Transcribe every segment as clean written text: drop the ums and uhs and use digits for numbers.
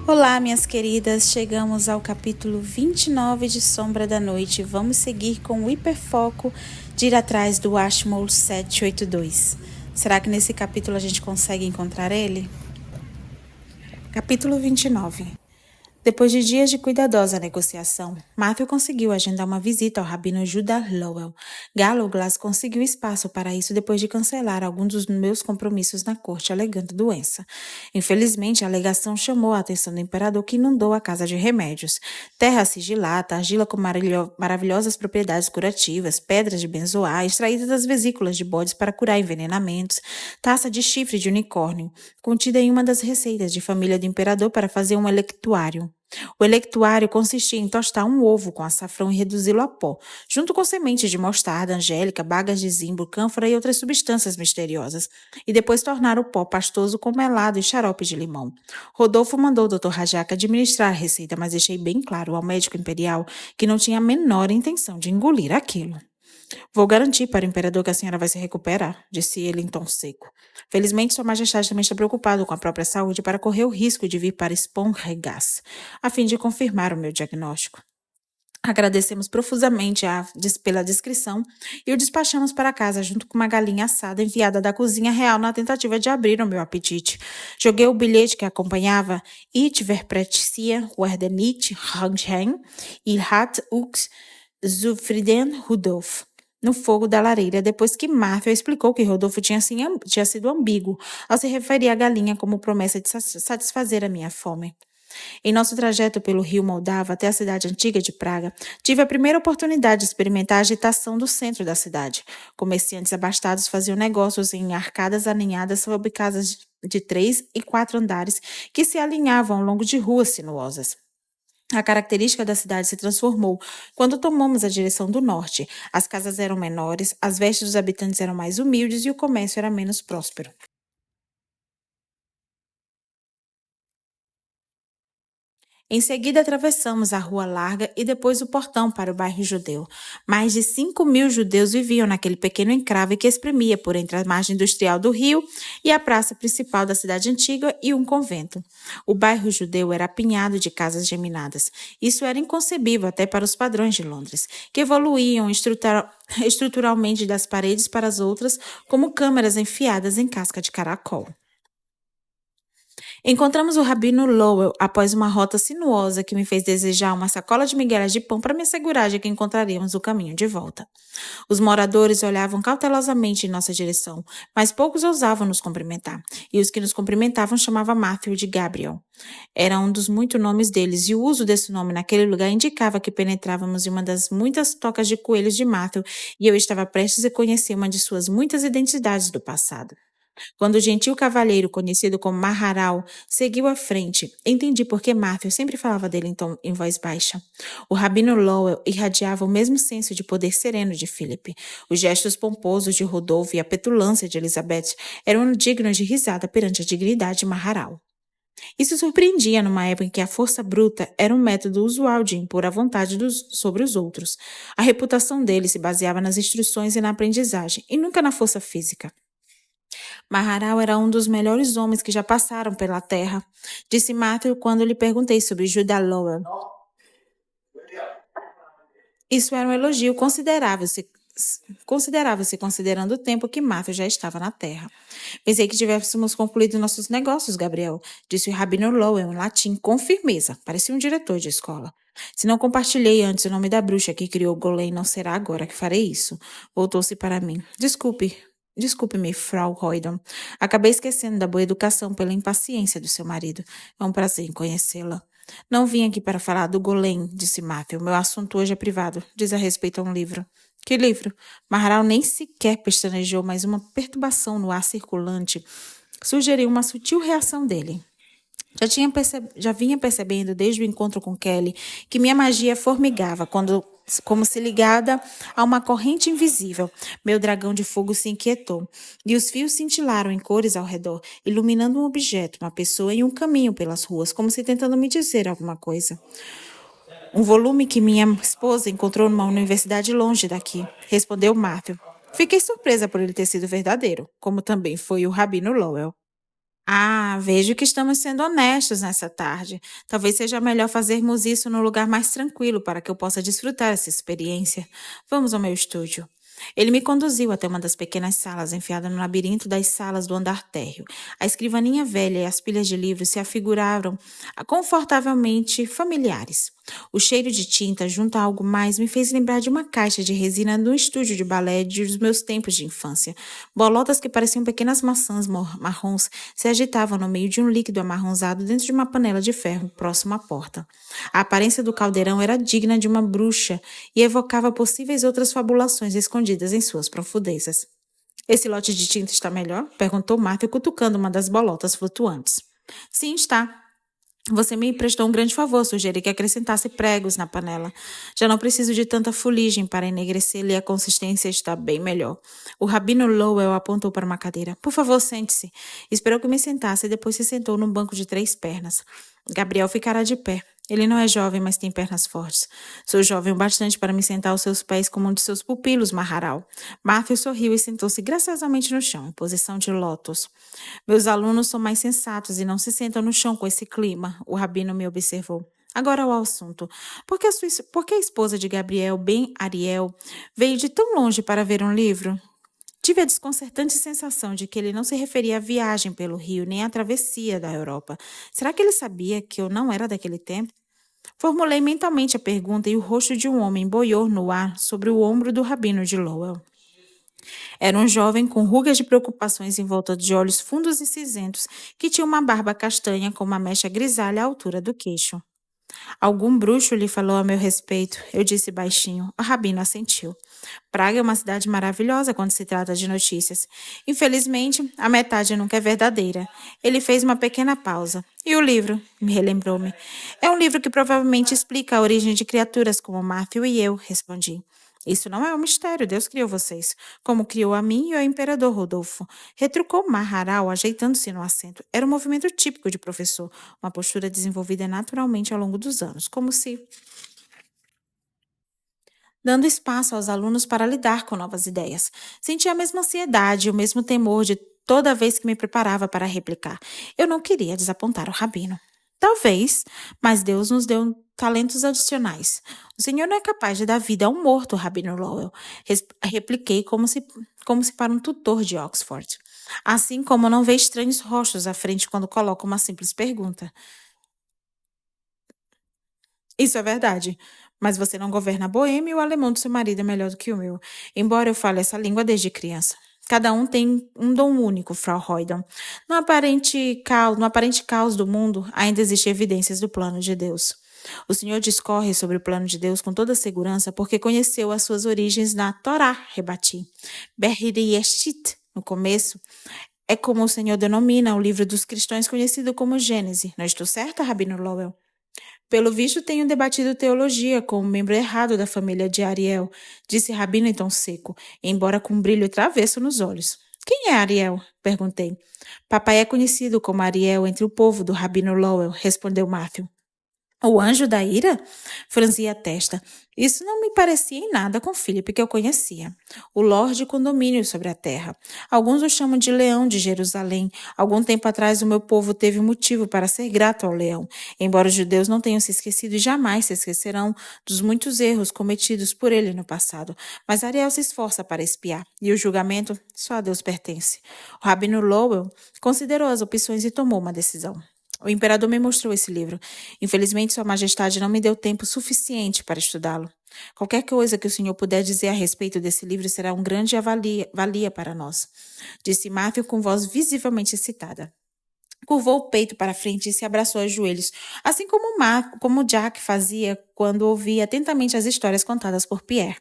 Olá, minhas queridas, chegamos ao capítulo 29 de Sombra da Noite. Vamos seguir com o hiperfoco de ir atrás do Ashmole 782. Será que nesse capítulo a gente consegue encontrar ele? Capítulo 29. Depois de dias de cuidadosa negociação, Matthew conseguiu agendar uma visita ao rabino Judah Lowell. Gallowglass conseguiu espaço para isso depois de cancelar alguns dos meus compromissos na corte alegando doença. Infelizmente, a alegação chamou a atenção do imperador, que inundou a casa de remédios. Terra sigilada, argila com maravilhosas propriedades curativas, pedras de benzoar, extraídas das vesículas de bodes para curar envenenamentos, taça de chifre de unicórnio, contida em uma das receitas de família do imperador para fazer um electuário. O electuário consistia em tostar um ovo com açafrão e reduzi-lo a pó, junto com sementes de mostarda, angélica, bagas de zimbro, cânfora e outras substâncias misteriosas, e depois tornar o pó pastoso com melado e xarope de limão. Rodolfo mandou o Dr. Rajak administrar a receita, mas deixei bem claro ao médico imperial que não tinha a menor intenção de engolir aquilo. Vou garantir para o imperador que a senhora vai se recuperar, disse ele em tom seco. Felizmente, Sua Majestade também está preocupado com a própria saúde para correr o risco de vir para Sponhegas, a fim de confirmar o meu diagnóstico. Agradecemos profusamente pela descrição e o despachamos para casa junto com uma galinha assada enviada da cozinha real na tentativa de abrir o meu apetite. Joguei o bilhete que acompanhava Ich verprecia Werdenit Hanghen Il hat ux zufrieden Rudolf no fogo da lareira, depois que Matthew explicou que Rodolfo tinha sido ambíguo ao se referir à galinha como promessa de satisfazer a minha fome. Em nosso trajeto pelo rio Moldava até a cidade antiga de Praga, tive a primeira oportunidade de experimentar a agitação do centro da cidade. Comerciantes abastados faziam negócios em arcadas aninhadas sobre casas de 3 e 4 andares que se alinhavam ao longo de ruas sinuosas. A característica da cidade se transformou quando tomamos a direção do norte. As casas eram menores, as vestes dos habitantes eram mais humildes e o comércio era menos próspero. Em seguida, atravessamos a rua larga e depois o portão para o bairro judeu. Mais de 5.000 judeus viviam naquele pequeno encrave que espremia por entre a margem industrial do rio e a praça principal da cidade antiga e um convento. O bairro judeu era apinhado de casas geminadas. Isso era inconcebível até para os padrões de Londres, que evoluíam estruturalmente das paredes para as outras como câmaras enfiadas em casca de caracol. Encontramos o rabino Lowell após uma rota sinuosa que me fez desejar uma sacola de migalhas de pão para me assegurar de que encontraríamos o caminho de volta. Os moradores olhavam cautelosamente em nossa direção, mas poucos ousavam nos cumprimentar, e os que nos cumprimentavam chamavam Matthew de Gabriel. Era um dos muitos nomes deles, e o uso desse nome naquele lugar indicava que penetrávamos em uma das muitas tocas de coelhos de Matthew, e eu estava prestes a conhecer uma de suas muitas identidades do passado. Quando o gentil cavalheiro, conhecido como Maharal, seguiu à frente, entendi por que Matthew sempre falava dele em voz baixa. O rabino Lowell irradiava o mesmo senso de poder sereno de Philip. Os gestos pomposos de Rodolfo e a petulância de Elizabeth eram dignos de risada perante a dignidade de Maharal. Isso surpreendia numa época em que a força bruta era um método usual de impor a vontade sobre os outros. A reputação dele se baseava nas instruções e na aprendizagem, e nunca na força física. Maharal era um dos melhores homens que já passaram pela terra, disse Matthew quando lhe perguntei sobre Judah Lowell. Isso era um elogio considerável-se considerando o tempo que Matthew já estava na terra. Pensei que tivéssemos concluído nossos negócios, Gabriel, disse o rabino Lowell em latim com firmeza, parecia um diretor de escola. Se não compartilhei antes o nome da bruxa que criou Golem, não será agora que farei isso. Voltou-se para mim. Desculpe-me, Frau Roydon. Acabei esquecendo da boa educação pela impaciência do seu marido. É um prazer em conhecê-la. Não vim aqui para falar do Golem, disse Matthew. Meu assunto hoje é privado. Diz a respeito a um livro. Que livro? Maharal nem sequer pestanejou, mas uma perturbação no ar circulante sugeriu uma sutil reação dele. Já vinha percebendo desde o encontro com Kelly que minha magia formigava como se ligada a uma corrente invisível. Meu dragão de fogo se inquietou, e os fios cintilaram em cores ao redor, iluminando um objeto, uma pessoa e um caminho pelas ruas, como se tentando me dizer alguma coisa. Um volume que minha esposa encontrou numa universidade longe daqui, respondeu Matthew. Fiquei surpresa por ele ter sido verdadeiro, como também foi o rabino Lowell. Ah, vejo que estamos sendo honestos nessa tarde. Talvez seja melhor fazermos isso num lugar mais tranquilo para que eu possa desfrutar essa experiência. Vamos ao meu estúdio. Ele me conduziu até uma das pequenas salas enfiada no labirinto das salas do andar térreo. A escrivaninha velha e as pilhas de livros se afiguravam confortavelmente familiares. O cheiro de tinta junto a algo mais me fez lembrar de uma caixa de resina no estúdio de balé dos meus tempos de infância. Bolotas que pareciam pequenas maçãs marrons se agitavam no meio de um líquido amarronzado dentro de uma panela de ferro próximo à porta. A aparência do caldeirão era digna de uma bruxa e evocava possíveis outras fabulações escondidas em suas profundezas. Esse lote de tinta está melhor? Perguntou Marta, cutucando uma das bolotas flutuantes. Sim, está. Você me prestou um grande favor, sugeri que acrescentasse pregos na panela. Já não preciso de tanta fuligem para enegrecê-la e a consistência está bem melhor. O rabino Lowell apontou para uma cadeira. Por favor, sente-se. Esperou que me sentasse e depois se sentou num banco de 3 pernas. Gabriel ficará de pé. Ele não é jovem, mas tem pernas fortes. Sou jovem o bastante para me sentar aos seus pés como um de seus pupilos, Maharal. Matthew sorriu e sentou-se graciosamente no chão, em posição de lótus. Meus alunos são mais sensatos e não se sentam no chão com esse clima, o rabino me observou. Agora ao assunto. Por que a esposa de Gabriel, Ben Ariel, veio de tão longe para ver um livro? Tive a desconcertante sensação de que ele não se referia à viagem pelo rio nem à travessia da Europa. Será que ele sabia que eu não era daquele tempo? Formulei mentalmente a pergunta e o rosto de um homem boiou no ar sobre o ombro do rabino de Lowell. Era um jovem com rugas de preocupações em volta de olhos fundos e cinzentos, que tinha uma barba castanha com uma mecha grisalha à altura do queixo. Algum bruxo lhe falou a meu respeito, eu disse baixinho. O rabino assentiu. Praga é uma cidade maravilhosa quando se trata de notícias. Infelizmente, a metade nunca é verdadeira. Ele fez uma pequena pausa. E o livro? Me relembrou-me. É um livro que provavelmente explica a origem de criaturas como Matthew e eu, respondi. Isso não é um mistério, Deus criou vocês, como criou a mim e ao imperador Rodolfo. Retrucou Maharal, ajeitando-se no assento. Era um movimento típico de professor, uma postura desenvolvida naturalmente ao longo dos anos, como se dando espaço aos alunos para lidar com novas ideias. Sentia a mesma ansiedade e o mesmo temor de toda vez que me preparava para replicar. Eu não queria desapontar o rabino. Talvez, mas Deus nos deu talentos adicionais. O Senhor não é capaz de dar vida a um morto, Rabino Lowell. Repliquei como se para um tutor de Oxford. Assim como não vê estranhos rostos à frente quando coloca uma simples pergunta. Isso é verdade. Mas você não governa a Boêmia e o alemão do seu marido é melhor do que o meu, embora eu fale essa língua desde criança. Cada um tem um dom único, Frau Roydon. No aparente caos do mundo, ainda existem evidências do plano de Deus. O Senhor discorre sobre o plano de Deus com toda segurança porque conheceu as suas origens na Torá, rebati. Bereshit, no começo, é como o Senhor denomina o livro dos cristãos conhecido como Gênese. Não estou certa, Rabino Lowell? Pelo visto, tenho debatido teologia com um membro errado da família de Ariel, disse Rabino em tom seco, embora com um brilho travesso nos olhos. Quem é Ariel? Perguntei. Papai é conhecido como Ariel entre o povo do Rabino Lowell, respondeu Matthew. O anjo da ira? Franzia a testa. Isso não me parecia em nada com Filipe que eu conhecia. O Lorde com domínio sobre a terra. Alguns o chamam de Leão de Jerusalém. Algum tempo atrás o meu povo teve motivo para ser grato ao leão. Embora os judeus não tenham se esquecido e jamais se esquecerão dos muitos erros cometidos por ele no passado. Mas Ariel se esforça para espiar. E o julgamento só a Deus pertence. O Rabino Lowell considerou as opções e tomou uma decisão. O imperador me mostrou esse livro. Infelizmente, Sua Majestade não me deu tempo suficiente para estudá-lo. Qualquer coisa que o senhor puder dizer a respeito desse livro será um grande valia para nós, disse Matthew com voz visivelmente excitada. Curvou o peito para frente e se abraçou aos joelhos, assim como Jack fazia quando ouvia atentamente as histórias contadas por Pierre.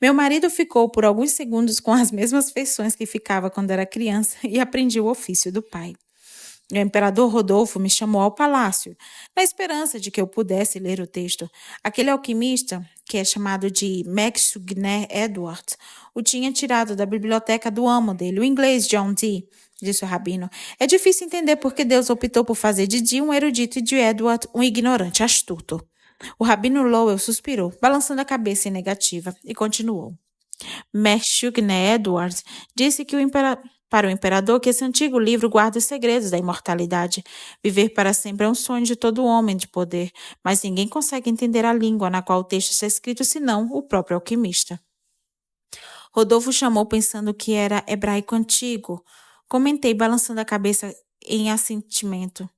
Meu marido ficou por alguns segundos com as mesmas feições que ficava quando era criança e aprendia o ofício do pai. O imperador Rodolfo me chamou ao palácio, na esperança de que eu pudesse ler o texto. Aquele alquimista, que é chamado de Max Sugner Edward, o tinha tirado da biblioteca do amo dele, o inglês John Dee, disse o rabino. É difícil entender por que Deus optou por fazer de Dee um erudito e de Edward um ignorante astuto. O rabino Lowell suspirou, balançando a cabeça em negativa, e continuou. Max Sugner Edward disse que o imperador... Para o imperador, que esse antigo livro guarda os segredos da imortalidade. Viver para sempre é um sonho de todo homem de poder, mas ninguém consegue entender a língua na qual o texto está escrito senão o próprio alquimista. Rodolfo chamou pensando que era hebraico antigo. Comentei, balançando a cabeça em assentimento.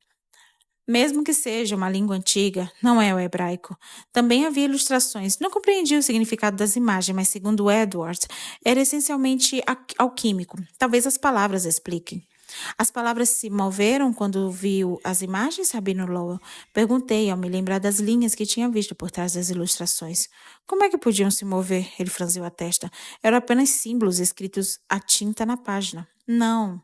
Mesmo que seja uma língua antiga, não é o hebraico. Também havia ilustrações. Não compreendia o significado das imagens, mas segundo Edward, era essencialmente alquímico. Talvez as palavras expliquem. As palavras se moveram quando viu as imagens, Rabino Lowell? Perguntei ao me lembrar das linhas que tinha visto por trás das ilustrações. Como é que podiam se mover? Ele franziu a testa. Eram apenas símbolos escritos à tinta na página. Não.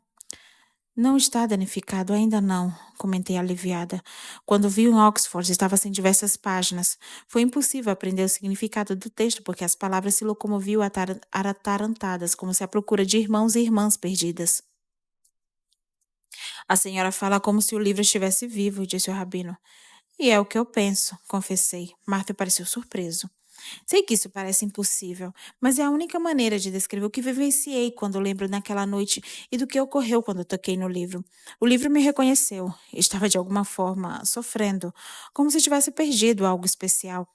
Não está danificado, ainda não, comentei aliviada. Quando vi em Oxford, estava sem diversas páginas. Foi impossível aprender o significado do texto porque as palavras se locomoviam atarantadas, como se à procura de irmãos e irmãs perdidas. A senhora fala como se o livro estivesse vivo, disse o rabino. E é o que eu penso, confessei. Martha pareceu surpreso. Sei que isso parece impossível, mas é a única maneira de descrever o que vivenciei quando lembro daquela noite e do que ocorreu quando toquei no livro. O livro me reconheceu. Estava de alguma forma sofrendo, como se tivesse perdido algo especial.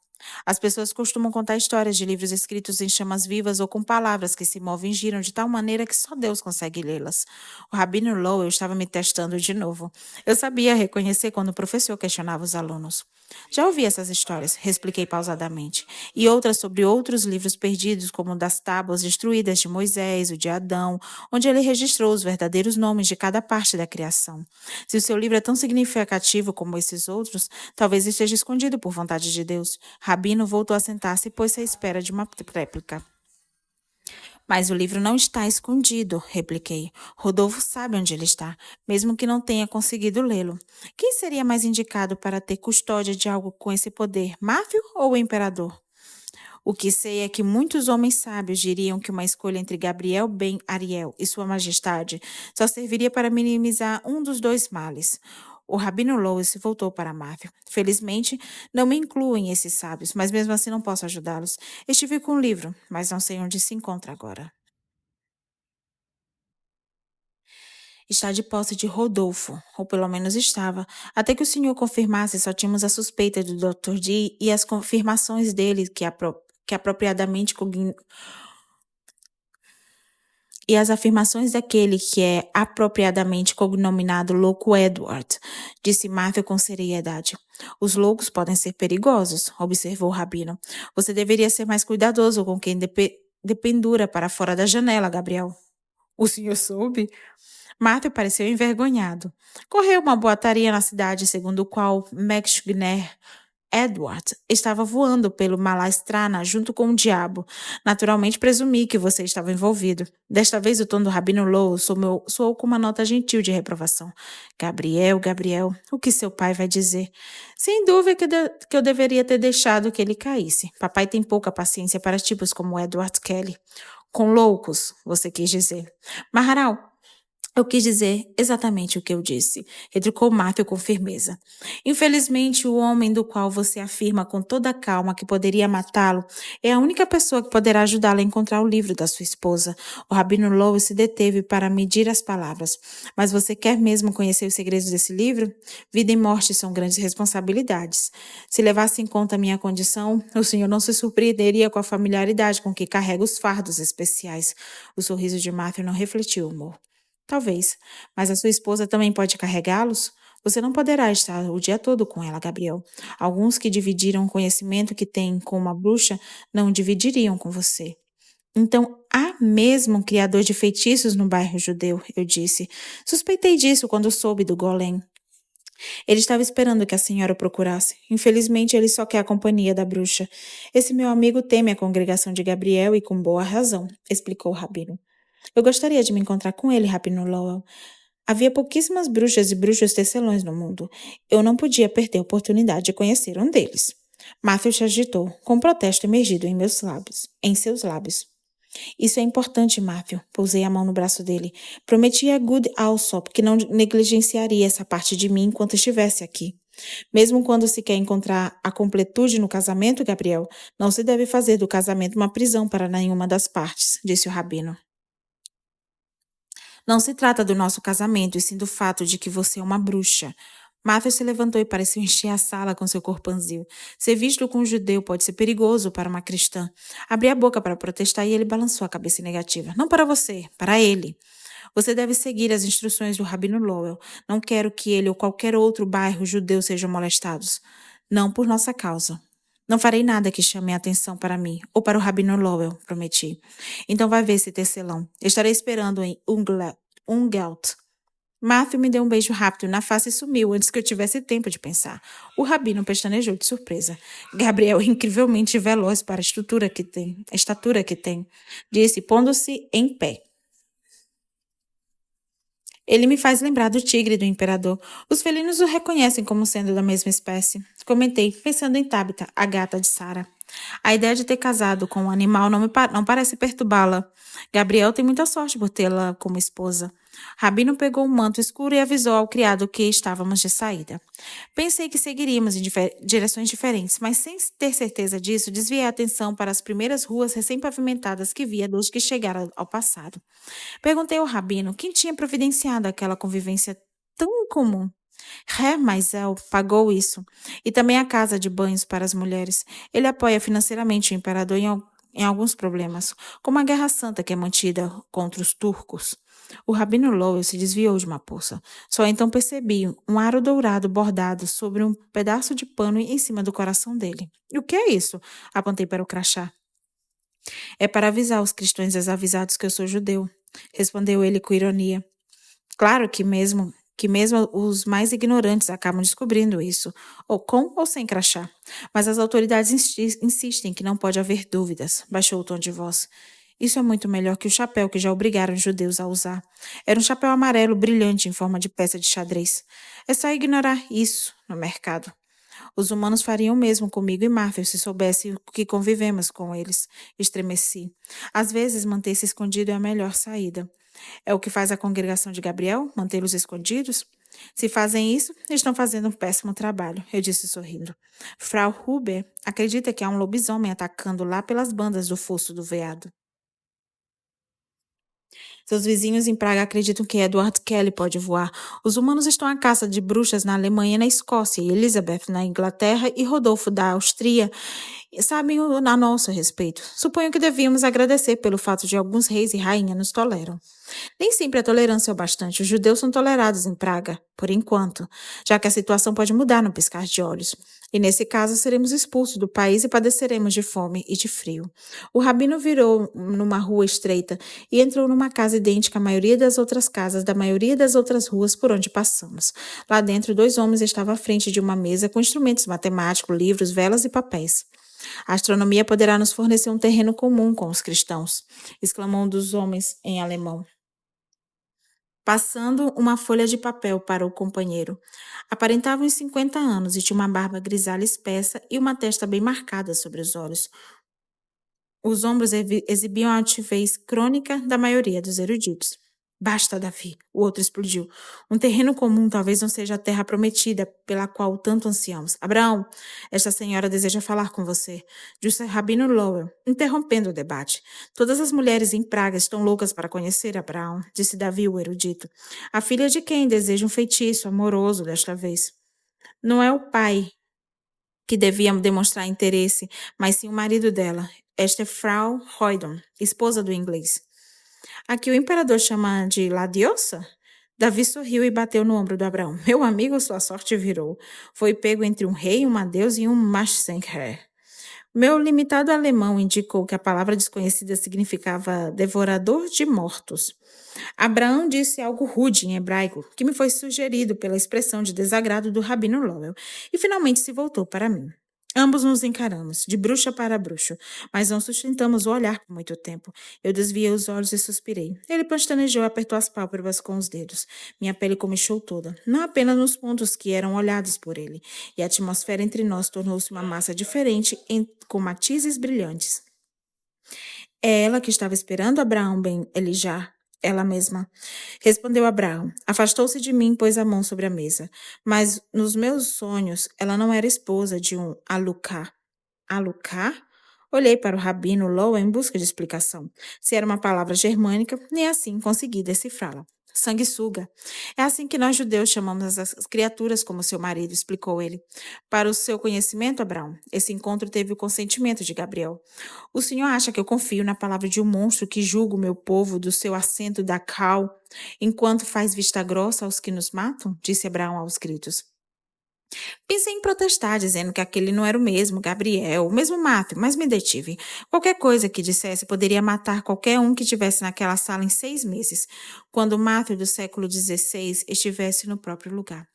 As pessoas costumam contar histórias de livros escritos em chamas vivas ou com palavras que se movem e giram de tal maneira que só Deus consegue lê-las. O Rabino Lowell estava me testando de novo. Eu sabia reconhecer quando o professor questionava os alunos. Já ouvi essas histórias, expliquei pausadamente, e outras sobre outros livros perdidos, como o das tábuas destruídas de Moisés, o de Adão, onde ele registrou os verdadeiros nomes de cada parte da criação. Se o seu livro é tão significativo como esses outros, talvez esteja escondido por vontade de Deus. Rabino voltou a sentar-se e pôs-se à espera de uma réplica. Mas o livro não está escondido, repliquei. Rodolfo sabe onde ele está, mesmo que não tenha conseguido lê-lo. Quem seria mais indicado para ter custódia de algo com esse poder, Matthew ou o imperador? O que sei é que muitos homens sábios diriam que uma escolha entre Gabriel Ben Ariel e Sua Majestade só serviria para minimizar um dos dois males. O Rabino Lois se voltou para Matthew. Felizmente, não me incluem esses sábios, mas mesmo assim não posso ajudá-los. Estive com um livro, mas não sei onde se encontra agora. Está de posse de Rodolfo, ou pelo menos estava. Até que o senhor confirmasse, só tínhamos a suspeita do Dr. D e as confirmações dele que apropriadamente e as afirmações daquele que é apropriadamente cognominado Louco Edward, disse Martha com seriedade. Os loucos podem ser perigosos, observou o rabino. Você deveria ser mais cuidadoso com quem dependura para fora da janela, Gabriel. O senhor soube? Matthew pareceu envergonhado. Correu uma boataria na cidade, segundo o qual Max Gner Edward estava voando pelo Malastrana junto com o diabo. Naturalmente presumi que você estava envolvido. Desta vez o tom do Rabino Low soou com uma nota gentil de reprovação. Gabriel, Gabriel, o que seu pai vai dizer? Sem dúvida que eu deveria ter deixado que ele caísse. Papai tem pouca paciência para tipos como Edward Kelly. Com loucos, você quis dizer. Maharal, eu quis dizer exatamente o que eu disse, retrucou Matthew com firmeza. Infelizmente, o homem do qual você afirma com toda a calma que poderia matá-lo é a única pessoa que poderá ajudá-lo a encontrar o livro da sua esposa. O Rabino Lowe se deteve para medir as palavras. Mas você quer mesmo conhecer os segredos desse livro? Vida e morte são grandes responsabilidades. Se levasse em conta a minha condição, o senhor não se surpreenderia com a familiaridade com que carrega os fardos especiais. O sorriso de Matthew não refletiu o humor. Talvez, mas a sua esposa também pode carregá-los? Você não poderá estar o dia todo com ela, Gabriel. Alguns que dividiram o conhecimento que têm com uma bruxa não dividiriam com você. Então, há mesmo um criador de feitiços no bairro judeu, eu disse. Suspeitei disso quando soube do golem. Ele estava esperando que a senhora o procurasse. Infelizmente, ele só quer a companhia da bruxa. Esse meu amigo teme a congregação de Gabriel e com boa razão, explicou o rabino. Eu gostaria de me encontrar com ele, Rabino Lowell. Havia pouquíssimas bruxas e bruxos tecelões no mundo. Eu não podia perder a oportunidade de conhecer um deles. Matthew se agitou, com um protesto emergido em seus lábios. Isso é importante, Matthew. Pousei a mão no braço dele. Prometi a Good Alsop que não negligenciaria essa parte de mim enquanto estivesse aqui. Mesmo quando se quer encontrar a completude no casamento, Gabriel, não se deve fazer do casamento uma prisão para nenhuma das partes, disse o rabino. Não se trata do nosso casamento, e sim do fato de que você é uma bruxa. Matthew se levantou e pareceu encher a sala com seu corpanzil. Ser visto com um judeu pode ser perigoso para uma cristã. Abri a boca para protestar e ele balançou a cabeça negativa. Não para você, para ele. Você deve seguir as instruções do Rabino Lowell. Não quero que ele ou qualquer outro bairro judeu sejam molestados. Não por nossa causa. Não farei nada que chame a atenção para mim ou para o Rabino Lowell, prometi. Então vai ver esse tecelão. Estarei esperando em Ungelt. Matthew me deu um beijo rápido na face e sumiu antes que eu tivesse tempo de pensar. O rabino pestanejou de surpresa. Gabriel é incrivelmente veloz para a estatura que tem, disse, pondo-se em pé. Ele me faz lembrar do tigre do imperador. Os felinos o reconhecem como sendo da mesma espécie. Comentei, pensando em Tabitha, a gata de Sarah. A ideia de ter casado com um animal não parece perturbá-la. Gabriel tem muita sorte por tê-la como esposa. Rabino pegou um manto escuro e avisou ao criado que estávamos de saída. Pensei que seguiríamos em direções diferentes, mas sem ter certeza disso, desviei a atenção para as primeiras ruas recém-pavimentadas que via desde que chegara ao passado. Perguntei ao rabino quem tinha providenciado aquela convivência tão incomum. Maisel pagou isso. E também a casa de banhos para as mulheres. Ele apoia financeiramente o imperador em alguns problemas, como a Guerra Santa que é mantida contra os turcos. O rabino Lowell se desviou de uma poça. Só então percebi um aro dourado bordado sobre um pedaço de pano em cima do coração dele. E o que é isso? Apontei para o crachá. É para avisar os cristãos desavisados que eu sou judeu, respondeu ele com ironia. Claro que mesmo os mais ignorantes acabam descobrindo isso, ou com ou sem crachá. Mas as autoridades insistem que não pode haver dúvidas, baixou o tom de voz. Isso é muito melhor que o chapéu que já obrigaram os judeus a usar. Era um chapéu amarelo brilhante em forma de peça de xadrez. É só ignorar isso no mercado. Os humanos fariam o mesmo comigo e Marvel se soubesse que convivemos com eles. Estremeci. Às vezes, manter-se escondido é a melhor saída. É o que faz a congregação de Gabriel, mantê-los escondidos? Se fazem isso, estão fazendo um péssimo trabalho, eu disse sorrindo. Frau Huber acredita que há um lobisomem atacando lá pelas bandas do fosso do veado. Seus vizinhos em Praga acreditam que Edward Kelly pode voar. Os humanos estão à caça de bruxas na Alemanha e na Escócia, e Elizabeth na Inglaterra e Rodolfo da Áustria sabem a nosso respeito. Suponho que devíamos agradecer pelo fato de alguns reis e rainhas nos toleram. Nem sempre a tolerância é o bastante. Os judeus são tolerados em Praga, por enquanto, já que a situação pode mudar no piscar de olhos. E nesse caso, seremos expulsos do país e padeceremos de fome e de frio. O rabino virou numa rua estreita e entrou numa casa idêntica à maioria das outras casas da maioria das outras ruas por onde passamos. Lá dentro, 2 homens estavam à frente de uma mesa com instrumentos matemáticos, livros, velas e papéis. A astronomia poderá nos fornecer um terreno comum com os cristãos, exclamou um dos homens em alemão, passando uma folha de papel para o companheiro. Aparentava uns 50 anos e tinha uma barba grisalha espessa e uma testa bem marcada sobre os olhos. Os ombros exibiam a altivez crônica da maioria dos eruditos. Basta, Davi, o outro explodiu. Um terreno comum talvez não seja a terra prometida pela qual tanto ansiamos. Abraão, esta senhora deseja falar com você, disse Rabino Lowell, interrompendo o debate. Todas as mulheres em Praga estão loucas para conhecer Abraão, disse Davi, o erudito. A filha de quem deseja um feitiço amoroso desta vez. Não é o pai que devia demonstrar interesse, mas sim o marido dela. Esta é Frau Hoydon, esposa do inglês. A que o imperador chama de La Diosa? Davi sorriu e bateu no ombro do Abraão. Meu amigo, sua sorte virou. Foi pego entre um rei, uma deusa e um Maschenherr. Meu limitado alemão indicou que a palavra desconhecida significava devorador de mortos. Abraão disse algo rude em hebraico, que me foi sugerido pela expressão de desagrado do rabino Lowell, e finalmente se voltou para mim. Ambos nos encaramos, de bruxa para bruxo, mas não sustentamos o olhar por muito tempo. Eu desviei os olhos e suspirei. Ele pestanejou e apertou as pálpebras com os dedos. Minha pele comichou toda, não apenas nos pontos que eram olhados por ele, e a atmosfera entre nós tornou-se uma massa diferente com matizes brilhantes. É ela que estava esperando Abraão ben Elijah, ela mesma. Respondeu Abraão. Afastou-se de mim e pôs a mão sobre a mesa. Mas nos meus sonhos, ela não era esposa de um Alucá. Alucá? Olhei para o rabino Lowell em busca de explicação. Se era uma palavra germânica, nem assim consegui decifrá-la. Sanguessuga. É assim que nós judeus chamamos as criaturas como seu marido, explicou ele. Para o seu conhecimento, Abraão, esse encontro teve o consentimento de Gabriel. O senhor acha que eu confio na palavra de um monstro que julga o meu povo do seu assento da cal, enquanto faz vista grossa aos que nos matam? Disse Abraão aos gritos. Pensei em protestar, dizendo que aquele não era o mesmo Gabriel, o mesmo Matthew, mas me detive. Qualquer coisa que dissesse poderia matar qualquer um que estivesse naquela sala em 6 meses, quando o Matthew do século XVI estivesse no próprio lugar.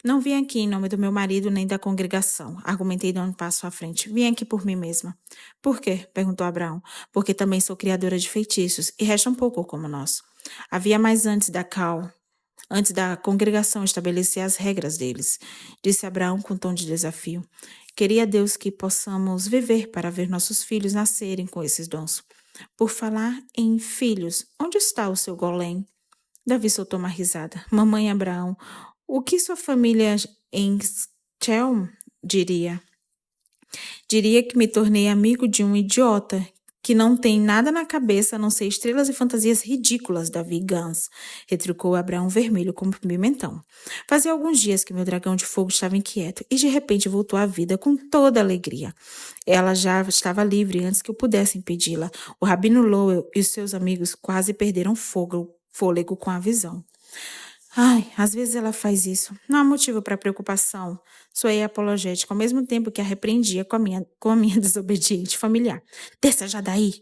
Não vim aqui em nome do meu marido nem da congregação, argumentei dando um passo à frente. Vim aqui por mim mesma. Por quê? Perguntou Abraão. Porque também sou criadora de feitiços, e resta um pouco como nós. Havia mais antes da congregação estabelecer as regras deles, disse Abraão com tom de desafio. Queria Deus que possamos viver para ver nossos filhos nascerem com esses dons. Por falar em filhos, onde está o seu golém? Davi soltou uma risada. Mamãe Abraão, o que sua família em Chelm diria? Diria que me tornei amigo de um idiota que não tem nada na cabeça a não ser estrelas e fantasias ridículas, Davi Gans, retrucou Abraão vermelho como pimentão. Fazia alguns dias que meu dragão de fogo estava inquieto e de repente voltou à vida com toda alegria. Ela já estava livre antes que eu pudesse impedi-la. O Rabino Lowell e os seus amigos quase perderam fôlego com a visão. Ai, às vezes ela faz isso. Não há motivo para preocupação. Soei apologética ao mesmo tempo que a repreendia com a minha desobediente familiar. Desça já daí!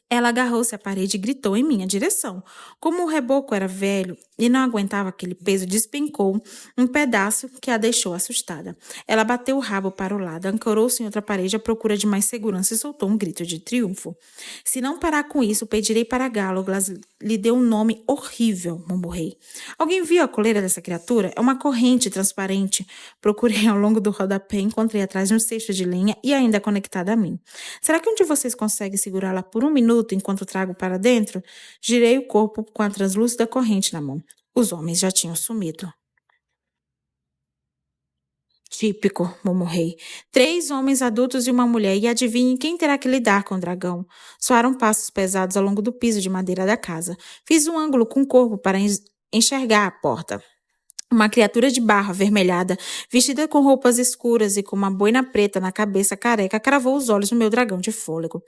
Ela agarrou-se à parede e gritou em minha direção. Como o reboco era velho e não aguentava aquele peso, despencou um pedaço que a deixou assustada. Ela bateu o rabo para o lado, ancorou-se em outra parede à procura de mais segurança e soltou um grito de triunfo. Se não parar com isso, pedirei para Galoglas lhe dê um nome horrível, murmurei. Alguém viu a coleira dessa criatura? É uma corrente transparente. Procurei ao longo do rodapé, encontrei atrás de um cesto de lenha e ainda conectada a mim. Será que um de vocês consegue segurá-la por um minuto enquanto trago para dentro? Girei o corpo com a translúcida corrente na mão. Os homens já tinham sumido. Típico, murmurei. 3 homens adultos e uma mulher, e adivinhem quem terá que lidar com o dragão. Soaram passos pesados ao longo do piso de madeira da casa. Fiz um ângulo com o corpo para enxergar a porta. Uma criatura de barro avermelhada, vestida com roupas escuras e com uma boina preta na cabeça careca, cravou os olhos no meu dragão de fôlego.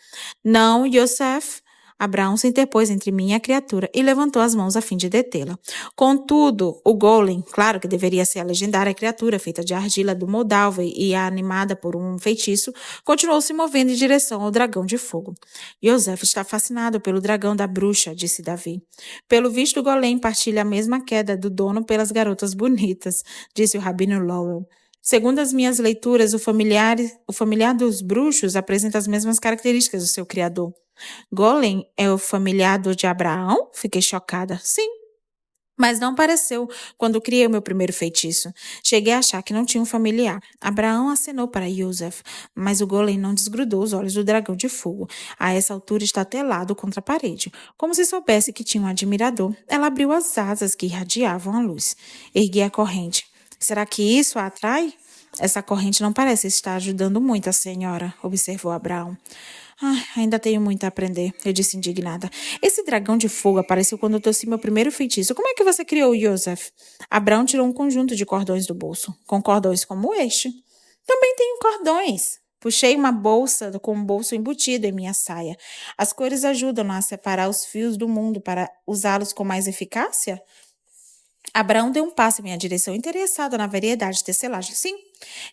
Não, Yosef! Abraão se interpôs entre mim e a criatura e levantou as mãos a fim de detê-la. Contudo, o golem, claro que deveria ser a legendária criatura feita de argila do Moldávia e animada por um feitiço, continuou se movendo em direção ao dragão de fogo. Yosef está fascinado pelo dragão da bruxa, disse Davi. Pelo visto, o golem partilha a mesma queda do dono pelas garotas bonitas, disse o Rabino Lowell. Segundo as minhas leituras, o familiar dos bruxos apresenta as mesmas características do seu criador. Golem é o familiar de Abraão? Fiquei chocada. Sim. Mas não pareceu quando criei o meu primeiro feitiço. Cheguei a achar que não tinha um familiar. Abraão acenou para Yosef, mas o golem não desgrudou os olhos do dragão de fogo. A essa altura está telado contra a parede. Como se soubesse que tinha um admirador, ela abriu as asas que irradiavam a luz. Ergui a corrente. Será que isso a atrai? Essa corrente não parece estar ajudando muito a senhora, observou Abraão. Ainda tenho muito a aprender, eu disse indignada. Esse dragão de fogo apareceu quando eu torci meu primeiro feitiço. Como é que você criou, Yosef? Abraão tirou um conjunto de cordões do bolso. Com cordões como este? Também tenho cordões. Puxei uma bolsa com um bolso embutido em minha saia. As cores ajudam a separar os fios do mundo para usá-los com mais eficácia? Abraão deu um passo em minha direção, interessado na variedade de tecelagem. Sim,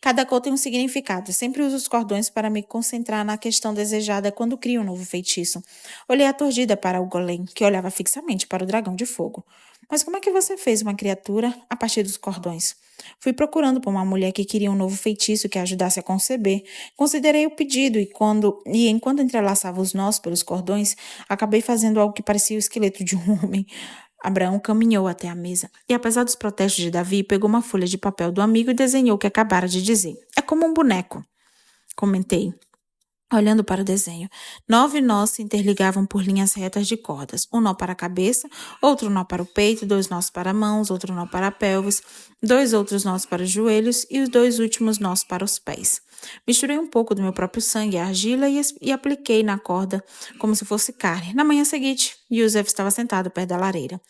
cada cor tem um significado. Sempre uso os cordões para me concentrar na questão desejada quando crio um novo feitiço. Olhei aturdida para o golem, que olhava fixamente para o dragão de fogo. Mas como é que você fez uma criatura a partir dos cordões? Fui procurando por uma mulher que queria um novo feitiço que ajudasse a conceber. Considerei o pedido e enquanto entrelaçava os nós pelos cordões, acabei fazendo algo que parecia o esqueleto de um homem. Abraão caminhou até a mesa e, apesar dos protestos de Davi, pegou uma folha de papel do amigo e desenhou o que acabara de dizer. É como um boneco, comentei. olhando para o desenho. 9 nós se interligavam por linhas retas de cordas. Um nó para a cabeça, outro nó para o peito, 2 nós para mãos, outro nó para a pelvis, 2 outros nós para os joelhos e os 2 últimos nós para os pés. Misturei um pouco do meu próprio sangue à argila e apliquei na corda como se fosse carne. Na manhã seguinte, Yusef estava sentado perto da lareira.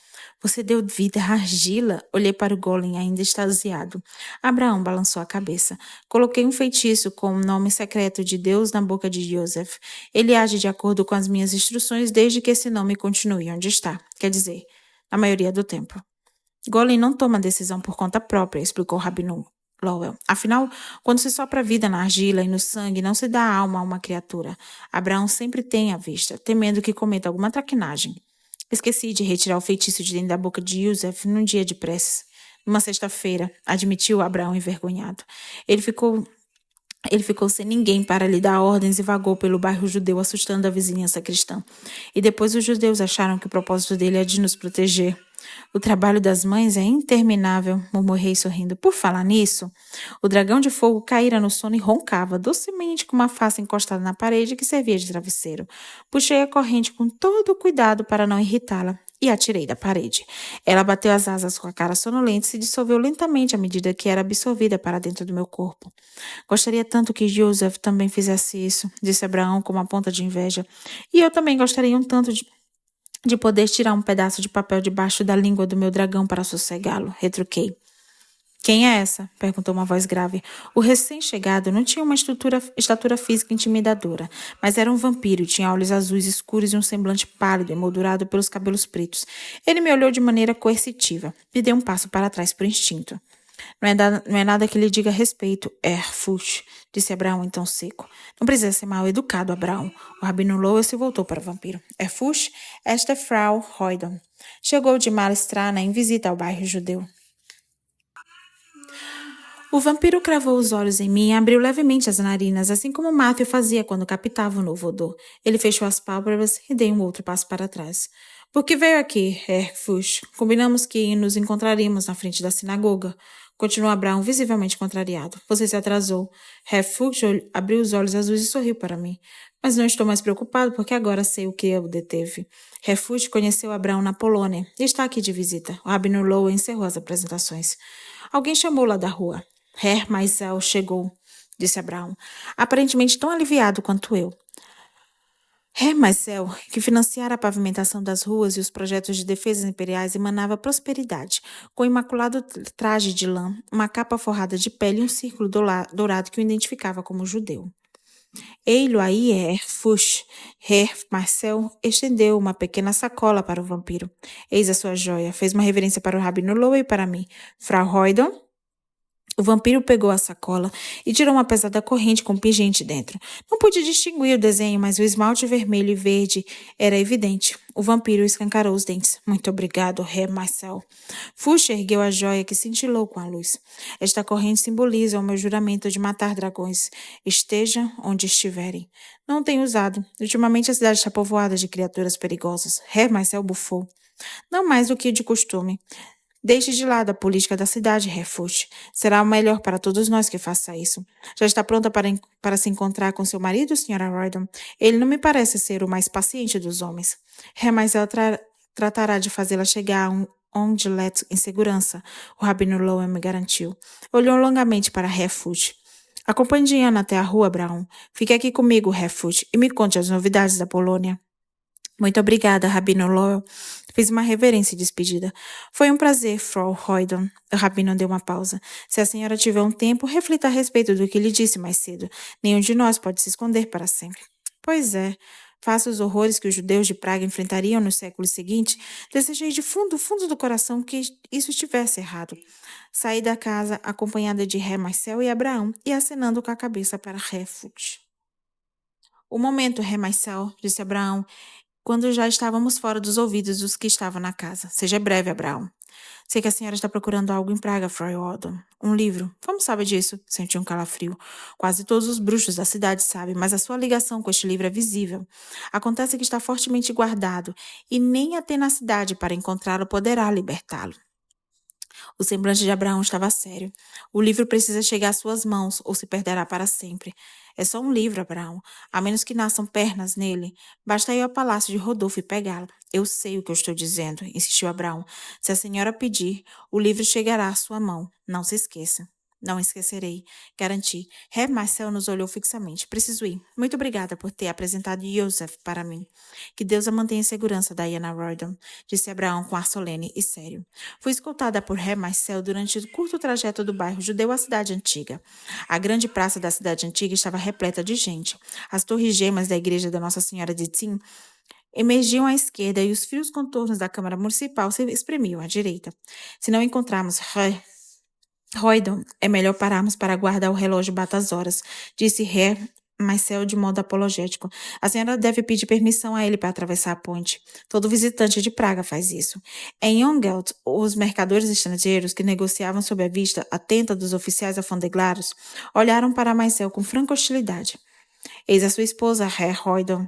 Você deu vida à argila? Olhei para o golem ainda extasiado. Abraão balançou a cabeça. Coloquei um feitiço com o nome secreto de Deus na boca de Joseph. Ele age de acordo com as minhas instruções desde que esse nome continue onde está. Quer dizer, na maioria do tempo. Golem não toma decisão por conta própria, explicou Rabino Lowell. Afinal, quando se sopra vida na argila e no sangue, não se dá alma a uma criatura. Abraão sempre tem à vista, temendo que cometa alguma traquinagem. Esqueci de retirar o feitiço de dentro da boca de Yusef num dia de preces. Numa sexta-feira, admitiu Abraão envergonhado. Ele ficou sem ninguém para lhe dar ordens e vagou pelo bairro judeu, assustando a vizinhança cristã. E depois os judeus acharam que o propósito dele é de nos proteger. O trabalho das mães é interminável, murmurei sorrindo. Por falar nisso, o dragão de fogo caíra no sono e roncava docemente com uma face encostada na parede que servia de travesseiro. Puxei a corrente com todo o cuidado para não irritá-la e a tirei da parede. Ela bateu as asas com a cara sonolenta e se dissolveu lentamente à medida que era absorvida para dentro do meu corpo. Gostaria tanto que Joseph também fizesse isso, disse Abraão com uma ponta de inveja. E eu também gostaria um tanto de poder tirar um pedaço de papel debaixo da língua do meu dragão para sossegá-lo, retruquei. Quem é essa? Perguntou uma voz grave. O recém-chegado não tinha uma estatura física intimidadora, mas era um vampiro e tinha olhos azuis escuros e um semblante pálido, emoldurado pelos cabelos pretos. Ele me olhou de maneira coercitiva e deu um passo para trás por instinto. Não é nada que lhe diga respeito, Erfush, disse Abraão em tom seco. Não precisa ser mal educado, Abraão. O rabino Lowell se voltou para o vampiro. Erfush, esta é Frau Hoydon. Chegou de Malestrana em visita ao bairro judeu. O vampiro cravou os olhos em mim e abriu levemente as narinas, assim como Matthew fazia quando captava o novo odor. Ele fechou as pálpebras e dei um outro passo para trás. Por que veio aqui, Fuchs? Combinamos que nos encontraríamos na frente da sinagoga. Continuou Abraão visivelmente contrariado. Você se atrasou. Fuchs abriu os olhos azuis e sorriu para mim. Mas não estou mais preocupado porque agora sei o que o deteve. Fuchs conheceu Abraão na Polônia e está aqui de visita. O rabino Lowell encerrou as apresentações. Alguém chamou lá da rua. Herr Maisel chegou, disse Abraão, aparentemente tão aliviado quanto eu. Herr Maisel, que financiara a pavimentação das ruas e os projetos de defesas imperiais, emanava prosperidade, com um imaculado traje de lã, uma capa forrada de pele e um círculo dourado que o identificava como judeu. Eilo aí, Herr Fuchs. Herr Marcel estendeu uma pequena sacola para o vampiro. Eis a sua joia. Fez uma reverência para o rabino Lowell e para mim. Frau Hoydon? O vampiro pegou a sacola e tirou uma pesada corrente com pingente dentro. Não pude distinguir o desenho, mas o esmalte vermelho e verde era evidente. O vampiro escancarou os dentes. Muito obrigado, Herr Marcel. Fuchs ergueu a joia que cintilou com a luz. Esta corrente simboliza o meu juramento de matar dragões, esteja onde estiverem. Não tenho usado. Ultimamente a cidade está povoada de criaturas perigosas. Herr Marcel bufou. Não mais do que de costume. Deixe de lado a política da cidade, Fuchs. Será o melhor para todos nós que faça isso. Já está pronta para se encontrar com seu marido, Sra. Roydon? Ele não me parece ser o mais paciente dos homens. Mas ela tratará de fazê-la chegar a um Ondelet em segurança, o rabino Lowell me garantiu. Olhou longamente para Fuchs. Acompanhe Diana até a rua, Brown. Fique aqui comigo, Fuchs, e me conte as novidades da Polônia. Muito obrigada, Rabino Lowell. Fiz uma reverência e despedida. Foi um prazer, Frau Hoydon. O rabino deu uma pausa. Se a senhora tiver um tempo, reflita a respeito do que lhe disse mais cedo. Nenhum de nós pode se esconder para sempre. Pois é. Face os horrores que os judeus de Praga enfrentariam no século seguinte, desejei de fundo do coração que isso estivesse errado. Saí da casa acompanhada de Herr Marcel e Abraão e acenando com a cabeça para Fuchs. O momento, Herr Marcel, disse Abraão, quando já estávamos fora dos ouvidos dos que estavam na casa. Seja breve, Abraão. Sei que a senhora está procurando algo em Praga, Frau Hoydon. Um livro. Como sabe disso? Senti um calafrio. Quase todos os bruxos da cidade sabem, mas a sua ligação com este livro é visível. Acontece que está fortemente guardado, e nem a tenacidade para encontrá-lo poderá libertá-lo. O semblante de Abraão estava sério. O livro precisa chegar às suas mãos, ou se perderá para sempre. É só um livro, Abraão. A menos que nasçam pernas nele. Basta ir ao palácio de Rodolfo e pegá-lo. Eu sei o que eu estou dizendo, insistiu Abraão. Se a senhora pedir, o livro chegará à sua mão. Não se esqueça. Não esquecerei, garanti. Herr Marcel nos olhou fixamente. Preciso ir. Muito obrigada por ter apresentado Joseph para mim. Que Deus a mantenha em segurança, Diana Roydon, disse Abraão com ar solene e sério. Fui escoltada por Herr Marcel durante o curto trajeto do bairro judeu à cidade antiga. A grande praça da cidade antiga estava repleta de gente. As torres gêmeas da igreja da Nossa Senhora de Tzim emergiam à esquerda e os frios contornos da Câmara Municipal se espremiam à direita. Se não encontrarmos Roydon, é melhor pararmos para guardar o relógio bata as horas, disse Herr Marcel de modo apologético. A senhora deve pedir permissão a ele para atravessar a ponte. Todo visitante de Praga faz isso. Em Jungelt, os mercadores estrangeiros que negociavam sob a vista atenta dos oficiais alfandegários olharam para Marcel com franca hostilidade. Eis a sua esposa, Herr Roydon.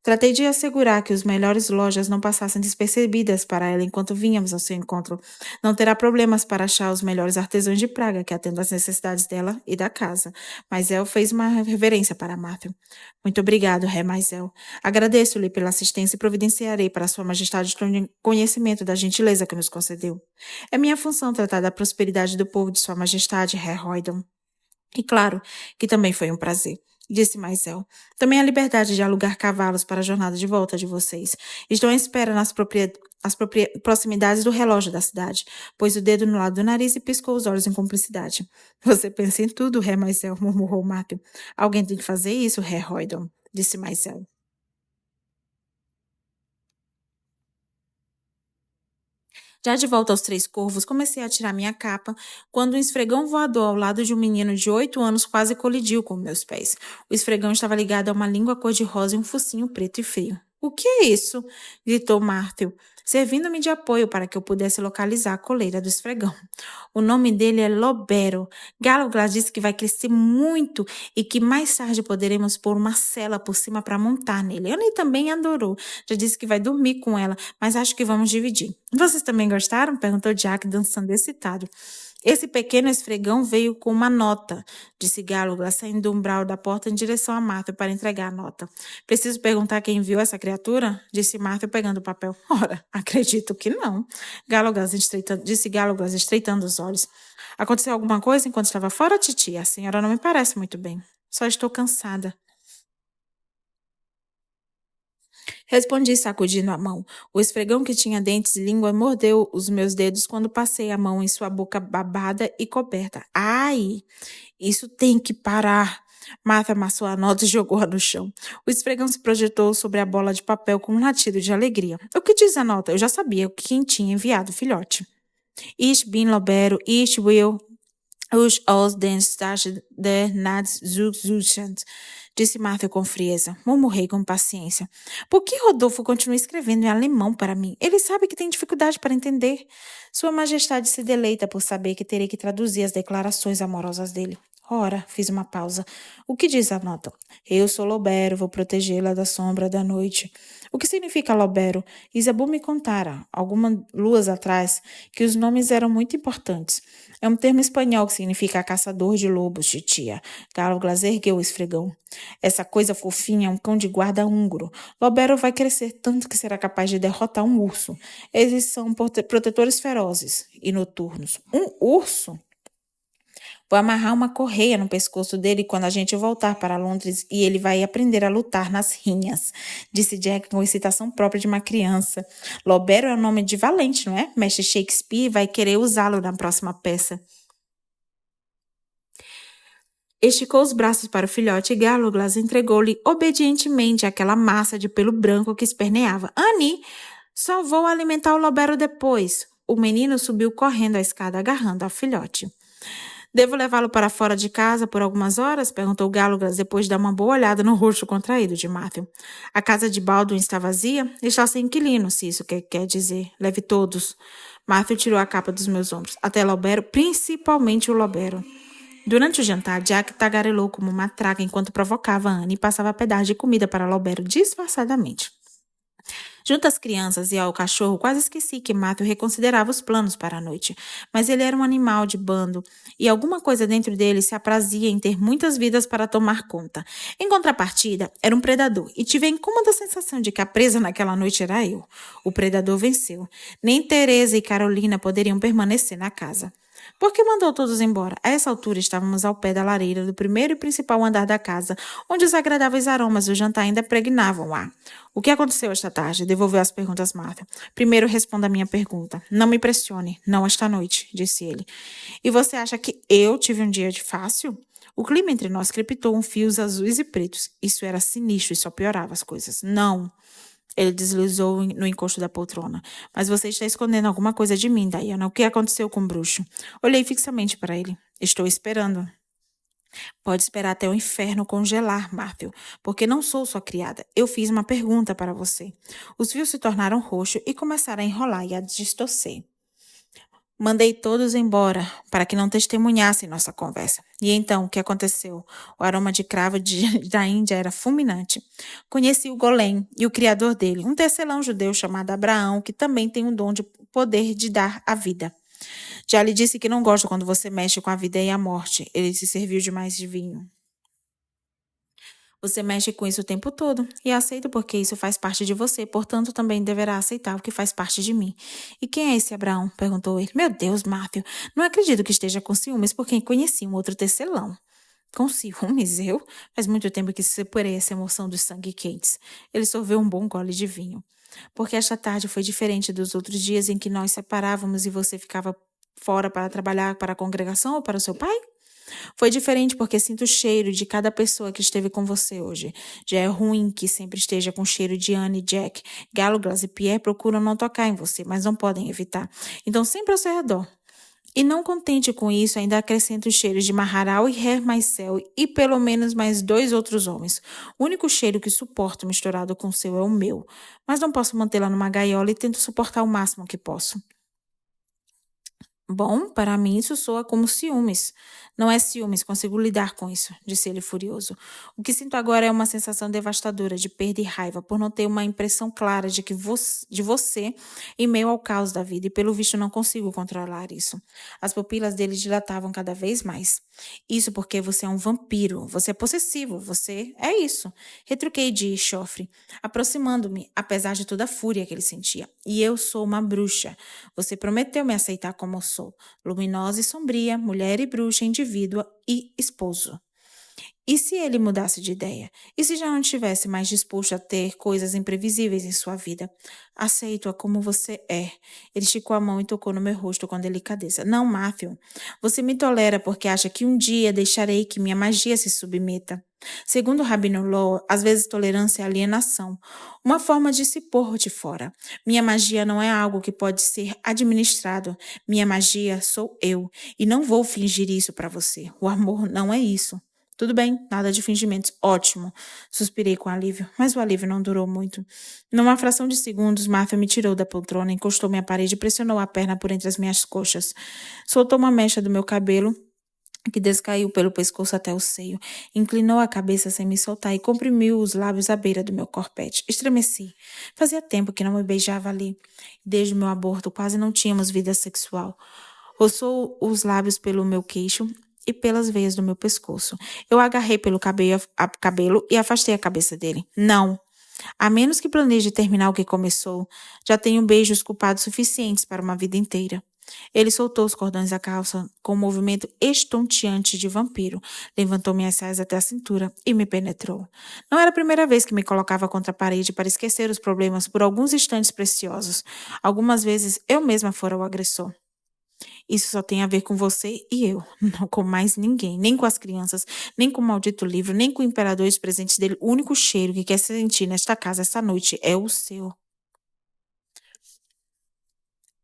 Tratei de assegurar que as melhores lojas não passassem despercebidas para ela enquanto vínhamos ao seu encontro. Não terá problemas para achar os melhores artesãos de Praga que atendam às necessidades dela e da casa. Maisel fez uma reverência para Matthew. Muito obrigado, Ré Maisel. Agradeço-lhe pela assistência e providenciarei para Sua Majestade o conhecimento da gentileza que nos concedeu. É minha função tratar da prosperidade do povo de Sua Majestade, Ré Roydon. E claro que também foi um prazer, disse Maisel. Também a liberdade de alugar cavalos para a jornada de volta de vocês. Estou à espera nas proximidades do relógio da cidade, pôs o dedo no lado do nariz e piscou os olhos em cumplicidade. Você pensa em tudo, Ré Maisel, murmurou Matthew. Alguém tem que fazer isso, Ré Roydon, disse Maisel. Já de volta aos Três Corvos, comecei a tirar minha capa, quando um esfregão voador ao lado de um menino de 8 anos quase colidiu com meus pés. O esfregão estava ligado a uma língua cor-de-rosa e um focinho preto e frio. O que é isso? Gritou Márcio, servindo-me de apoio para que eu pudesse localizar a coleira do esfregão. O nome dele é Lobero. Gallowglass disse que vai crescer muito e que mais tarde poderemos pôr uma cela por cima para montar nele. Annie também adorou. Já disse que vai dormir com ela, mas acho que vamos dividir. Vocês também gostaram? Perguntou Jack, dançando excitado. Esse pequeno esfregão veio com uma nota, disse Gallowglass, saindo do umbral da porta em direção a Matthew para entregar a nota. Preciso perguntar quem enviou essa criatura? Disse Matthew, pegando o papel. Ora, acredito que não. Disse Gallowglass, estreitando os olhos. Aconteceu alguma coisa enquanto estava fora, titia? A senhora não me parece muito bem. Só estou cansada. Respondi sacudindo a mão. O esfregão que tinha dentes e língua mordeu os meus dedos quando passei a mão em sua boca babada e coberta. Ai! Isso tem que parar! Martha amassou a nota e jogou-a no chão. O esfregão se projetou sobre a bola de papel com um latido de alegria. O que diz a nota? Eu já sabia quem tinha enviado o filhote. Ich bin Lobero, ich will os aus den Stadt der Nazi-Zustand, disse Martha com frieza. Murmurei com paciência. Por que Rodolfo continua escrevendo em alemão para mim? Ele sabe que tem dificuldade para entender. Sua Majestade se deleita por saber que terei que traduzir as declarações amorosas dele. Ora, fiz uma pausa. O que diz a nota? Eu sou Lobero, vou protegê-la da sombra da noite. O que significa Lobero? Isabu me contara, algumas luas atrás, que os nomes eram muito importantes. É um termo espanhol que significa caçador de lobos, titia. Gallowglass ergueu o esfregão. Essa coisa fofinha é um cão de guarda húngaro. Lobero vai crescer tanto que será capaz de derrotar um urso. Eles são protetores ferozes e noturnos. Um urso? Vou amarrar uma correia no pescoço dele quando a gente voltar para Londres e ele vai aprender a lutar nas rinhas, disse Jack com excitação própria de uma criança. Lobero é um nome de valente, não é? Mestre Shakespeare vai querer usá-lo na próxima peça. Esticou os braços para o filhote e Gallowglass entregou-lhe obedientemente aquela massa de pelo branco que esperneava. Annie, só vou alimentar o Lobero depois. O menino subiu correndo a escada agarrando ao filhote. Devo levá-lo para fora de casa por algumas horas? Perguntou Gallowglass depois de dar uma boa olhada no rosto contraído de Matthew. A casa de Baldwin está vazia? Está sem inquilino, se isso quer dizer. Leve todos. Matthew tirou a capa dos meus ombros. Até Lobero, principalmente o Lobero. Durante o jantar, Jack tagarelou como uma traca enquanto provocava Anne e passava pedaços de comida para Lobero disfarçadamente. Junto às crianças e ao cachorro, quase esqueci que Matthew reconsiderava os planos para a noite. Mas ele era um animal de bando e alguma coisa dentro dele se aprazia em ter muitas vidas para tomar conta. Em contrapartida, era um predador e tive a incômoda sensação de que a presa naquela noite era eu. O predador venceu. Nem Teresa e Carolina poderiam permanecer na casa. Por que mandou todos embora? A essa altura estávamos ao pé da lareira do primeiro e principal andar da casa, onde os agradáveis aromas do jantar ainda pregnavam o ar. O que aconteceu esta tarde? Devolveu as perguntas Martha. Primeiro responda a minha pergunta. Não me pressione, não esta noite, disse ele. E você acha que eu tive um dia de fácil? O clima entre nós crepitou em fios azuis e pretos. Isso era sinistro e só piorava as coisas. Não. Ele deslizou no encosto da poltrona. Mas você está escondendo alguma coisa de mim, Diana. O que aconteceu com o bruxo? Olhei fixamente para ele. Estou esperando. Pode esperar até o inferno congelar, Matthew, porque não sou sua criada. Eu fiz uma pergunta para você. Os fios se tornaram roxos e começaram a enrolar e a distorcer. Mandei todos embora para que não testemunhassem nossa conversa. E então, o que aconteceu? O aroma de cravo da Índia era fulminante. Conheci o Golem e o criador dele, um tecelão judeu chamado Abraão, que também tem o dom de poder de dar a vida. Já lhe disse que não gosto quando você mexe com a vida e a morte. Ele se serviu demais de vinho. Você mexe com isso o tempo todo e aceito porque isso faz parte de você, portanto também deverá aceitar o que faz parte de mim. E quem é esse Abraão? Perguntou ele. Meu Deus, Matthew, não acredito que esteja com ciúmes porque conheci um outro tecelão. Com ciúmes, eu? Faz muito tempo que separei essa emoção dos sangue quentes. Ele sorveu um bom gole de vinho. Porque esta tarde foi diferente dos outros dias em que nós separávamos e você ficava fora para trabalhar para a congregação ou para o seu pai? Foi diferente porque sinto o cheiro de cada pessoa que esteve com você hoje. Já é ruim que sempre esteja com cheiro de Anne e Jack. Gallagher e Pierre procuram não tocar em você, mas não podem evitar. Então sempre ao seu redor. E não contente com isso, ainda acrescento os cheiros de Maharal e Hermaicel e pelo menos mais 2 outros homens. O único cheiro que suporto misturado com o seu é o meu. Mas não posso mantê-la numa gaiola e tento suportar o máximo que posso. Bom, para mim isso soa como ciúmes. Não é ciúmes, consigo lidar com isso, disse ele furioso. O que sinto agora é uma sensação devastadora de perda e raiva por não ter uma impressão clara de você em meio ao caos da vida e pelo visto não consigo controlar isso. As pupilas dele dilatavam cada vez mais. Isso porque você é um vampiro, você é possessivo, você é isso. Retruquei de chofre, aproximando-me, apesar de toda a fúria que ele sentia. E eu sou uma bruxa. Você prometeu me aceitar como sou, luminosa e sombria, mulher e bruxa, indivídua e esposo. E se ele mudasse de ideia? E se já não estivesse mais disposto a ter coisas imprevisíveis em sua vida? Aceito-a como você é. Ele esticou a mão e tocou no meu rosto com delicadeza. Não, Matthew. Você me tolera porque acha que um dia deixarei que minha magia se submeta. Segundo o Rabino Law, às vezes tolerância é alienação, uma forma de se pôr de fora. Minha magia não é algo que pode ser administrado. Minha magia sou eu, e não vou fingir isso para você. O amor não é isso. Tudo bem, nada de fingimentos. Ótimo. Suspirei com alívio, mas o alívio não durou muito. Numa fração de segundos, Martha me tirou da poltrona, encostou-me à parede e pressionou a perna por entre as minhas coxas. Soltou uma mecha do meu cabelo que descaiu pelo pescoço até o seio. Inclinou a cabeça sem me soltar e comprimiu os lábios à beira do meu corpete. Estremeci. Fazia tempo que não me beijava ali. Desde o meu aborto, quase não tínhamos vida sexual. Roçou os lábios pelo meu queixo e pelas veias do meu pescoço. Eu agarrei pelo cabelo e afastei a cabeça dele. Não. A menos que planeje terminar o que começou, já tenho beijos culpados suficientes para uma vida inteira. Ele soltou os cordões da calça com um movimento estonteante de vampiro, levantou minhas saias até a cintura e me penetrou. Não era a primeira vez que me colocava contra a parede para esquecer os problemas por alguns instantes preciosos. Algumas vezes eu mesma fora o agressor. Isso só tem a ver com você e eu, não com mais ninguém, nem com as crianças, nem com o maldito livro, nem com o imperador e os presentes dele. O único cheiro que quer sentir nesta casa essa noite é o seu.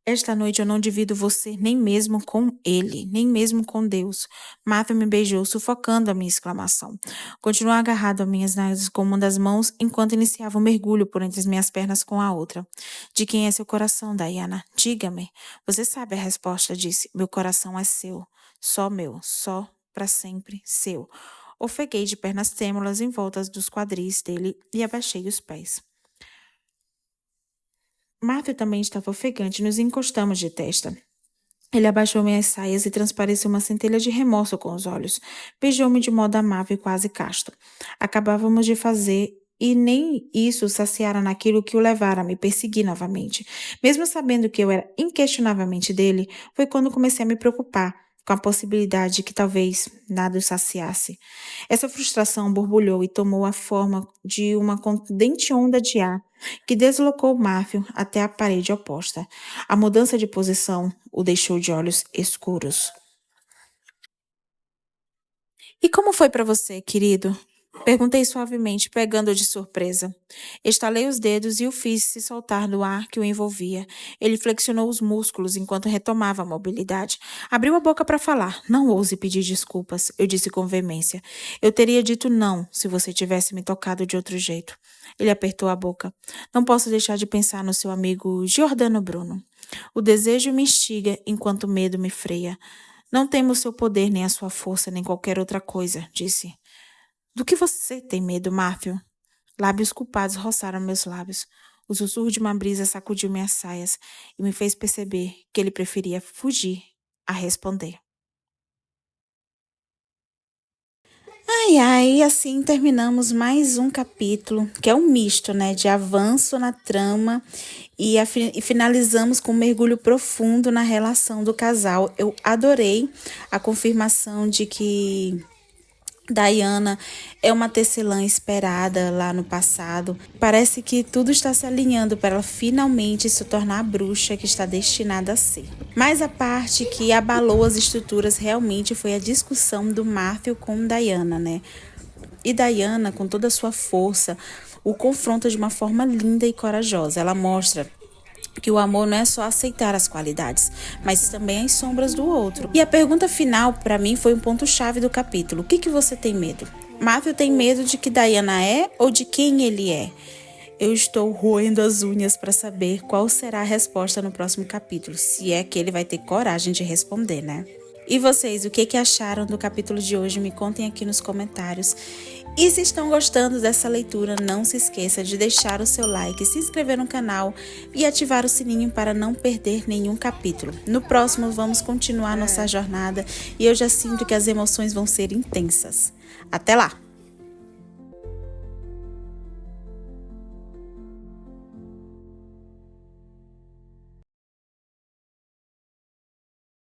Esta noite eu não divido você nem mesmo com ele, nem mesmo com Deus. Matthew me beijou, sufocando a minha exclamação. Continuou agarrado a minhas nádegas com uma das mãos, enquanto iniciava um mergulho por entre as minhas pernas com a outra. De quem é seu coração, Diana? Diga-me. Você sabe a resposta, disse. Meu coração é seu. Só meu. Só para sempre seu. Ofeguei de pernas trêmulas em volta dos quadris dele e abaixei os pés. Matthew também estava ofegante e nos encostamos de testa. Ele abaixou minhas saias e transpareceu uma centelha de remorso com os olhos. Beijou-me de modo amável e quase casto. Acabávamos de fazer e nem isso saciara naquilo que o levara a me perseguir novamente. Mesmo sabendo que eu era inquestionavelmente dele, foi quando comecei a me preocupar com a possibilidade de que talvez nada o saciasse. Essa frustração borbulhou e tomou a forma de uma contundente onda de ar que deslocou Matthew até a parede oposta. A mudança de posição o deixou de olhos escuros. E como foi para você, querido? Perguntei suavemente, pegando-o de surpresa. Estalei os dedos e o fiz se soltar do ar que o envolvia. Ele flexionou os músculos enquanto retomava a mobilidade. Abriu a boca para falar. Não ouse pedir desculpas, eu disse com veemência. Eu teria dito não se você tivesse me tocado de outro jeito. Ele apertou a boca. Não posso deixar de pensar no seu amigo Giordano Bruno. O desejo me instiga enquanto o medo me freia. Não temo o seu poder, nem a sua força, nem qualquer outra coisa, disse. Do que você tem medo, Matthew? Lábios culpados roçaram meus lábios. O sussurro de uma brisa sacudiu minhas saias e me fez perceber que ele preferia fugir a responder. Ai, ai, e assim terminamos mais um capítulo, que é um misto, né, de avanço na trama e finalizamos com um mergulho profundo na relação do casal. Eu adorei a confirmação de que Diana é uma tecelã esperada lá no passado. Parece que tudo está se alinhando para ela finalmente se tornar a bruxa que está destinada a ser. Mas a parte que abalou as estruturas realmente foi a discussão do Matthew com Diana, né? E Diana, com toda a sua força, o confronta de uma forma linda e corajosa. Ela mostra que o amor não é só aceitar as qualidades, mas também as sombras do outro. E a pergunta final, para mim, foi um ponto-chave do capítulo. O que você tem medo? Matthew tem medo de que Diana é ou de quem ele é? Eu estou roendo as unhas para saber qual será a resposta no próximo capítulo, se é que ele vai ter coragem de responder, né? E vocês, o que acharam do capítulo de hoje? Me contem aqui nos comentários. E se estão gostando dessa leitura, não se esqueça de deixar o seu like, se inscrever no canal e ativar o sininho para não perder nenhum capítulo. No próximo vamos continuar nossa jornada e eu já sinto que as emoções vão ser intensas. Até lá!